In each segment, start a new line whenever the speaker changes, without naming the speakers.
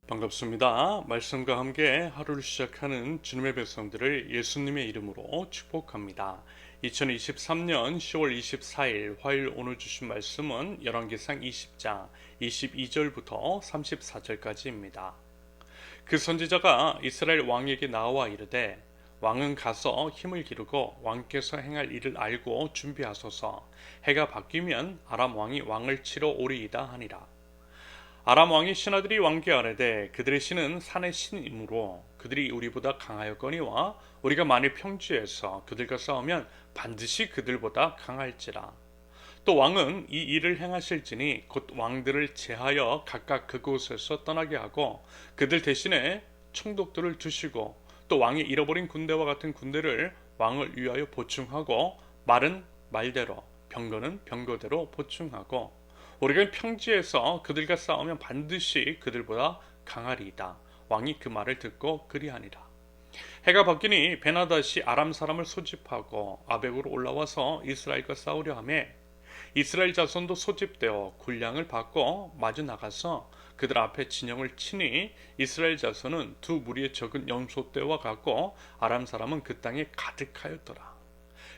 반갑습니다. 말씀과 함께 하루를 시작하는 주님의 백성들을 예수님의 이름으로 축복합니다. 2023년 10월 24일 화요일 오늘 주신 말씀은 열왕기상 20장 22절부터 34절까지입니다. 그 선지자가 이스라엘 왕에게 나와 이르되 왕은 가서 힘을 기르고 왕께서 행할 일을 알고 준비하소서. 해가 바뀌면 아람 왕이 왕을 치러 오리이다 하니라. 아람 왕의 신하들이 왕께 아뢰되 그들의 신은 산의 신이므로 그들이 우리보다 강하였거니와 우리가 만일 평지에서 그들과 싸우면 반드시 그들보다 강할지라. 또 왕은 이 일을 행하실지니 곧 왕들을 제하여 각각 그곳에서 떠나게 하고 그들 대신에 총독들을 두시고 또 왕이 잃어버린 군대와 같은 군대를 왕을 위하여 보충하고 말은 말대로 병거는 병거대로 보충하고 우리가 평지에서 그들과 싸우면 반드시 그들보다 강하리이다. 왕이 그 말을 듣고 그리하니라. 해가 바뀌니 베나다시 아람 사람을 소집하고 아벡으로 올라와서 이스라엘과 싸우려 하며 이스라엘 자손도 소집되어 군량을 받고 마주 나가서 그들 앞에 진영을 치니 이스라엘 자손은 두 무리의 적은 염소떼와 같고 아람 사람은 그 땅에 가득하였더라.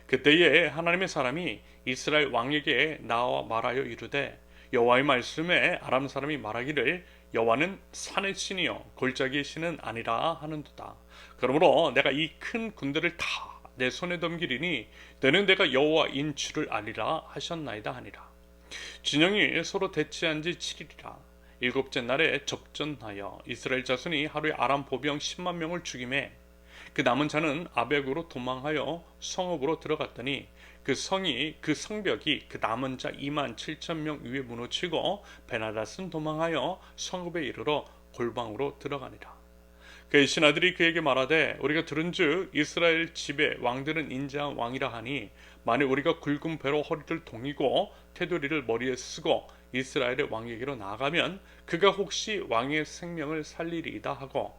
그때에 하나님의 사람이 이스라엘 왕에게 나와 말하여 이르되 여호와의 말씀에 아람 사람이 말하기를 여호와는 산의 신이요 골짜기의 신은 아니라 하는도다. 그러므로 내가 이 큰 군대를 다 내 손에 넘기리니 너는 내가 여호와인 줄을 아리라 하셨나이다 하니라. 진영이 서로 대치한 지 7일이라. 일곱째 날에 접전하여 이스라엘 자손이 하루에 아람 보병 10만 명을 죽이매 그 남은 자는 아벡으로 도망하여 성읍으로 들어갔더니 그 성벽이 그 남은 자 2만 7천 명 위에 무너지고 베나닷은 도망하여 성읍에 이르러 골방으로 들어가니라. 그의 신하들이 그에게 말하되 우리가 들은즉 이스라엘 집의 왕들은 인자한 왕이라 하니 만일 우리가 굵은 배로 허리를 동이고 테두리를 머리에 쓰고 이스라엘의 왕에게로 나아가면 그가 혹시 왕의 생명을 살리리이다 하고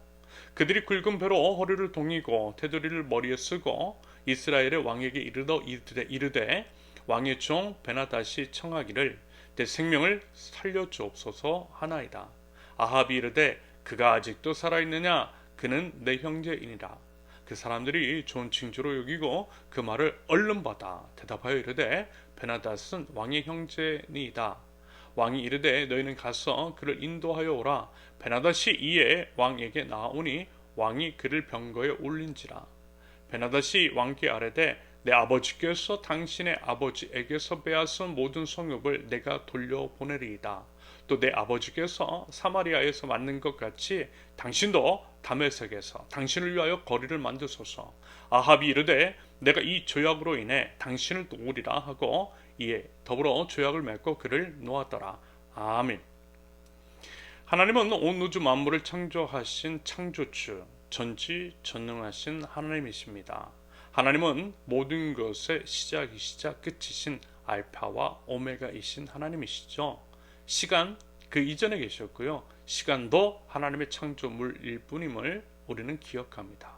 그들이 굵은 배로 허리를 동이고 테두리를 머리에 쓰고 이스라엘의 왕에게 이르되 왕의 종 베나닷이 청하기를 내 생명을 살려주옵소서 하나이다. 아합이 이르되 그가 아직도 살아있느냐 그는 내 형제이니라. 그 사람들이 좋은 징조로 여기고 그 말을 얼른 받아 대답하여 이르되 베나닷은 왕의 형제니이다. 왕이 이르되 너희는 가서 그를 인도하여 오라. 베나닷이 이에 왕에게 나오니 왕이 그를 병거에 올린지라. 베나닷이 왕께 아뢰되 내 아버지께서 당신의 아버지에게서 빼앗은 모든 성읍을 내가 돌려보내리이다. 또 내 아버지께서 사마리아에서 만든 것 같이 당신도 다메섹에서 당신을 위하여 거리를 만드소서. 아합이 이르되 내가 이 조약으로 인해 당신을 도우리라 하고 이에 더불어 조약을 맺고 그를 놓았더라. 아멘. 하나님은 온 우주 만물을 창조하신 창조주, 전지전능하신 하나님이십니다. 하나님은 모든 것의 시작이시자 끝이신 알파와 오메가이신 하나님이시죠. 시간 그 이전에 계셨고요. 시간도 하나님의 창조물일 뿐임을 우리는 기억합니다.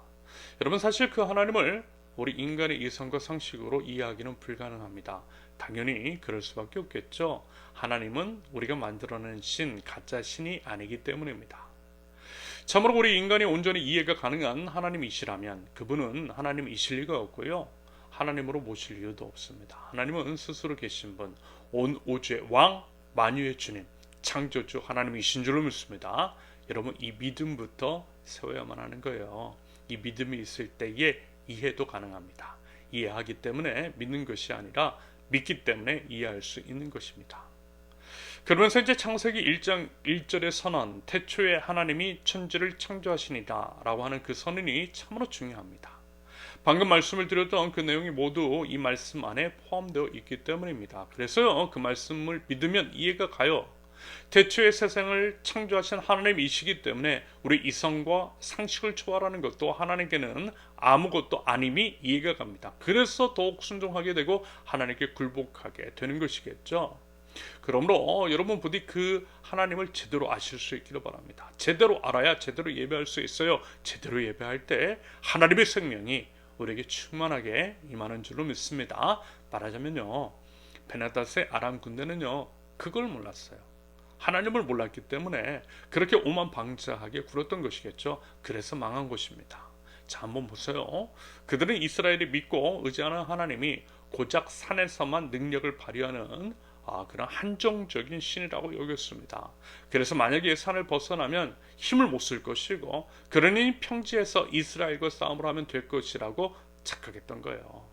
여러분 사실 그 하나님을 우리 인간의 이성과 상식으로 이해하기는 불가능합니다. 당연히 그럴 수밖에 없겠죠. 하나님은 우리가 만들어낸 신, 가짜 신이 아니기 때문입니다. 참으로 우리 인간이 온전히 이해가 가능한 하나님이시라면 그분은 하나님이실 리가 없고요. 하나님으로 모실 이유도 없습니다. 하나님은 스스로 계신 분, 온 우주의 왕, 만유의 주님, 창조주 하나님이신 줄로 믿습니다. 여러분 이 믿음부터 세워야만 하는 거예요. 이 믿음이 있을 때에 이해도 가능합니다. 이해하기 때문에 믿는 것이 아니라 믿기 때문에 이해할 수 있는 것입니다. 그러면서 이제 창세기 1장 1절의 선언, 태초에 하나님이 천지를 창조하시니라 라고 하는 그 선언이 참으로 중요합니다. 방금 말씀을 드렸던 그 내용이 모두 이 말씀 안에 포함되어 있기 때문입니다. 그래서요, 그 말씀을 믿으면 이해가 가요. 태초에 세상을 창조하신 하나님이시기 때문에 우리 이성과 상식을 초월하는 것도 하나님께는 아무것도 아님이 이해가 갑니다. 그래서 더욱 순종하게 되고 하나님께 굴복하게 되는 것이겠죠. 그러므로 여러분 부디 그 하나님을 제대로 아실 수 있기를 바랍니다. 제대로 알아야 제대로 예배할 수 있어요. 제대로 예배할 때 하나님의 생명이 우리에게 충만하게 임하는 줄로 믿습니다. 말하자면요, 베나닷의 아람 군대는요 그걸 몰랐어요. 하나님을 몰랐기 때문에 그렇게 오만방자하게 굴었던 것이겠죠. 그래서 망한 것입니다. 자, 한번 보세요. 그들은 이스라엘이 믿고 의지하는 하나님이 고작 산에서만 능력을 발휘하는 그런 한정적인 신이라고 여겼습니다. 그래서 만약에 산을 벗어나면 힘을 못 쓸 것이고, 그러니 평지에서 이스라엘과 싸움을 하면 될 것이라고 착각했던 거예요.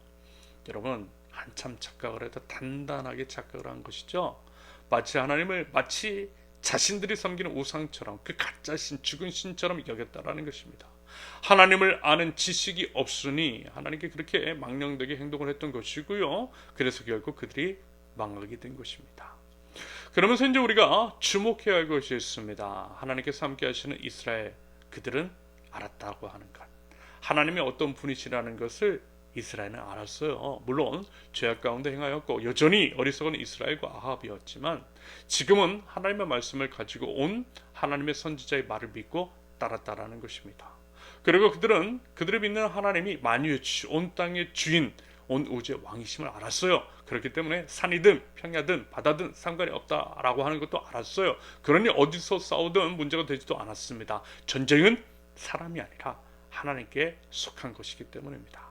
여러분, 한참 착각을 해도 단단하게 착각을 한 것이죠. 마치 하나님을 마치 자신들이 섬기는 우상처럼, 그 가짜신, 죽은 신처럼 여겼다라는 것입니다. 하나님을 아는 지식이 없으니 하나님께 그렇게 망령되게 행동을 했던 것이고요. 그래서 결국 그들이 망하게 된 것입니다. 그러면서 이제 우리가 주목해야 할 것이 있습니다. 하나님께서 함께 하시는 이스라엘, 그들은 알았다고 하는 것. 하나님이 어떤 분이시라는 것을 이스라엘은 알았어요. 물론 죄악 가운데 행하였고 여전히 어리석은 이스라엘과 아합이었지만, 지금은 하나님의 말씀을 가지고 온 하나님의 선지자의 말을 믿고 따랐다라는 것입니다. 그리고 그들은 그들이 믿는 하나님이 만유의 주, 온 땅의 주인, 온 우주의 왕이심을 알았어요. 그렇기 때문에 산이든 평야든 바다든 상관이 없다라고 하는 것도 알았어요. 그러니 어디서 싸우든 문제가 되지도 않았습니다. 전쟁은 사람이 아니라 하나님께 속한 것이기 때문입니다.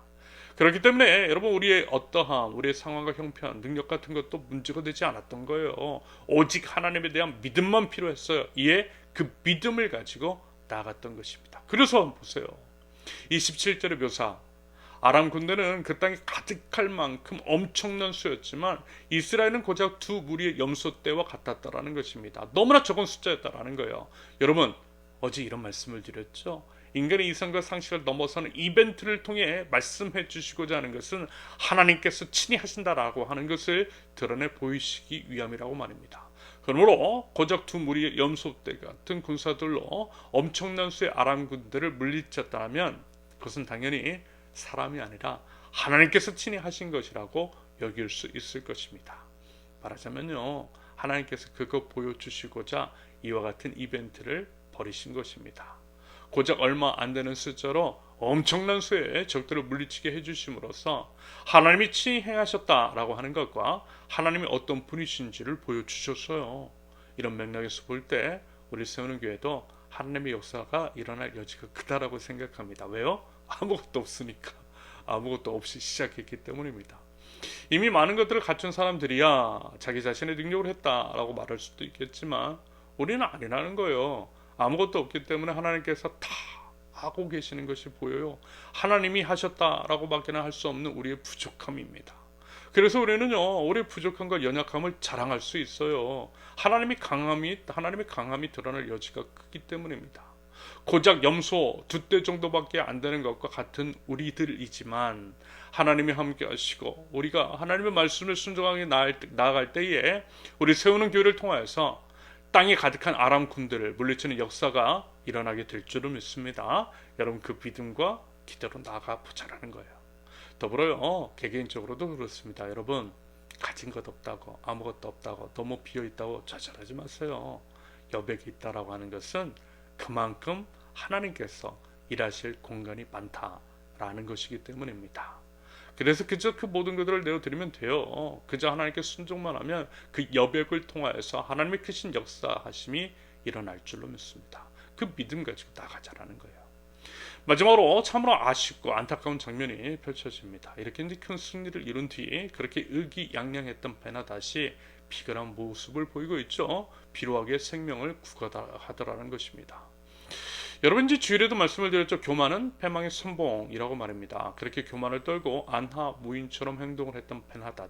그렇기 때문에 여러분, 우리의 어떠한 우리의 상황과 형편, 능력 같은 것도 문제가 되지 않았던 거예요. 오직 하나님에 대한 믿음만 필요했어요. 이에 그 믿음을 가지고 나아갔던 것입니다. 그래서 한번 보세요. 27절의 묘사, 아람 군대는 그 땅에 가득할 만큼 엄청난 수였지만 이스라엘은 고작 두 무리의 염소떼와 같았다라는 것입니다. 너무나 적은 숫자였다라는 거예요. 여러분, 어제 이런 말씀을 드렸죠. 인간의 이성과 상식을 넘어서는 이벤트를 통해 말씀해 주시고자 하는 것은 하나님께서 친히 하신다라고 하는 것을 드러내 보이시기 위함이라고 말입니다. 그러므로 고작 두 무리의 염소떼 같은 군사들로 엄청난 수의 아람 군대를 물리쳤다면 그것은 당연히 사람이 아니라 하나님께서 친히 하신 것이라고 여길 수 있을 것입니다. 말하자면요, 하나님께서 그거 보여주시고자 이와 같은 이벤트를 벌이신 것입니다. 고작 얼마 안 되는 숫자로 엄청난 수의 적들을 물리치게 해주심으로써 하나님이 친히 행하셨다라고 하는 것과 하나님이 어떤 분이신지를 보여주셨어요. 이런 맥락에서 볼 때 우리 세우는 교회도 하나님의 역사가 일어날 여지가 크다라고 생각합니다. 왜요? 아무것도 없으니까. 아무것도 없이 시작했기 때문입니다. 이미 많은 것들을 갖춘 사람들이야 자기 자신의 능력을 했다라고 말할 수도 있겠지만 우리는 아니라는 거예요. 아무것도 없기 때문에 하나님께서 다 하고 계시는 것이 보여요. 하나님이 하셨다라고 밖에는 할 수 없는 우리의 부족함입니다. 그래서 우리는요, 우리의 부족함과 연약함을 자랑할 수 있어요. 하나님의 강함이 드러날 여지가 크기 때문입니다. 고작 염소 2대 정도밖에 안 되는 것과 같은 우리들이지만 하나님이 함께 하시고 우리가 하나님의 말씀을 순종하게 나아갈 때에 우리 세우는 교회를 통하여서 땅에 가득한 아람 군대를 물리치는 역사가 일어나게 될 줄을 믿습니다. 여러분, 그 믿음과 기대로 나아가 보자라는 거예요. 더불어요, 개개인적으로도 그렇습니다. 여러분, 가진 것 없다고, 아무것도 없다고, 너무 비어있다고 좌절하지 마세요. 여백이 있다라고 하는 것은 그만큼 하나님께서 일하실 공간이 많다라는 것이기 때문입니다. 그래서 그저 그 모든 것들을 내어드리면 돼요. 그저 하나님께 순종만 하면 그 여백을 통하여서 하나님의 크신 역사하심이 일어날 줄로 믿습니다. 그 믿음 가지고 나가자라는 거예요. 마지막으로 참으로 아쉽고 안타까운 장면이 펼쳐집니다. 이렇게 이제 큰 승리를 이룬 뒤 그렇게 의기양양했던 베나닷이 비굴한 모습을 보이고 있죠. 비루하게 생명을 구가하더라는 것입니다. 여러분, 이제 주일에도 말씀을 드렸죠. 교만은 패망의 선봉이라고 말입니다. 그렇게 교만을 떨고 안하 무인처럼 행동을 했던 베나닷,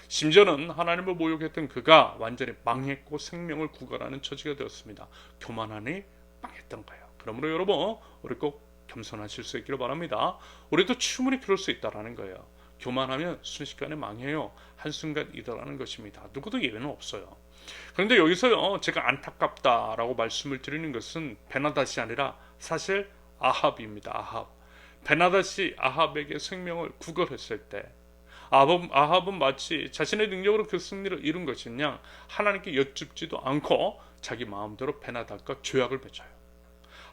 심지어는 하나님을 모욕했던 그가 완전히 망했고 생명을 구걸하는 처지가 되었습니다. 교만하니 망했던 거예요. 그러므로 여러분, 우리 꼭 겸손하실 수 있기를 바랍니다. 우리도 충분히 그럴 수 있다라는 거예요. 교만하면 순식간에 망해요. 한순간이다라는 것입니다. 누구도 예외는 없어요. 그런데 여기서요, 제가 안타깝다라고 말씀을 드리는 것은 베나닷이 아니라 사실 아합입니다. 아합. 베나닷이 아합에게 생명을 구걸했을 때 아합은 마치 자신의 능력으로 그 승리를 이룬 것이냐 하나님께 여쭙지도 않고 자기 마음대로 베나닷과 조약을 맺어요.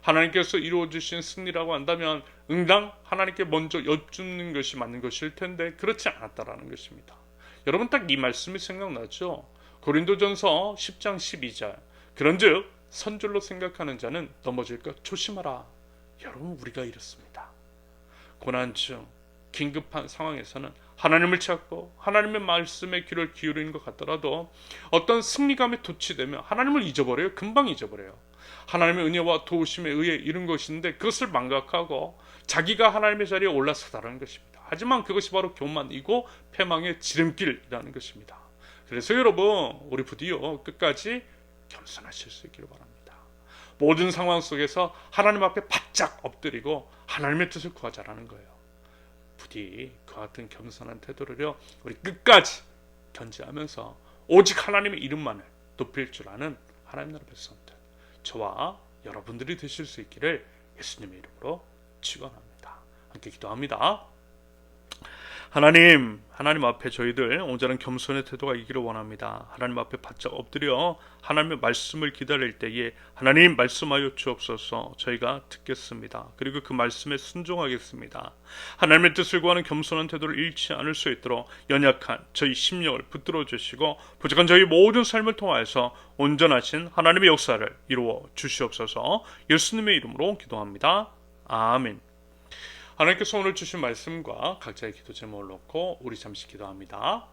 하나님께서 이루어주신 승리라고 한다면 응당 하나님께 먼저 여쭙는 것이 맞는 것일 텐데 그렇지 않았다라는 것입니다. 여러분, 딱 이 말씀이 생각나죠? 고린도전서 10장 12절, 그런즉 선줄로 생각하는 자는 넘어질 것 조심하라. 여러분, 우리가 이렇습니다. 고난 중 긴급한 상황에서는 하나님을 찾고 하나님의 말씀에 귀를 기울이는 것 같더라도 어떤 승리감에 도취되면 하나님을 잊어버려요. 금방 잊어버려요. 하나님의 은혜와 도우심에 의해 이룬 것인데 그것을 망각하고 자기가 하나님의 자리에 올라서다라는 것입니다. 하지만 그것이 바로 교만이고 패망의 지름길이라는 것입니다. 그래서 여러분, 우리 부디요 끝까지 겸손하실 수 있기를 바랍니다. 모든 상황 속에서 하나님 앞에 바짝 엎드리고 하나님의 뜻을 구하자라는 거예요. 부디 그와 같은 겸손한 태도를요 우리 끝까지 견지하면서 오직 하나님의 이름만을 높일 줄 아는 하나님 나라 백성들, 저와 여러분들이 되실 수 있기를 예수님의 이름으로 축원합니다. 함께 기도합니다. 하나님 앞에 저희들 온전한 겸손의 태도가 있기를 원합니다. 하나님 앞에 바짝 엎드려 하나님의 말씀을 기다릴 때에 하나님 말씀하여 주옵소서. 저희가 듣겠습니다. 그리고 그 말씀에 순종하겠습니다. 하나님의 뜻을 구하는 겸손한 태도를 잃지 않을 수 있도록 연약한 저희 심령을 붙들어 주시고 부족한 저희 모든 삶을 통하여서 온전하신 하나님의 역사를 이루어 주시옵소서. 예수님의 이름으로 기도합니다. 아멘. 하나님께서 오늘 주신 말씀과 각자의 기도 제목을 놓고 우리 잠시 기도합니다.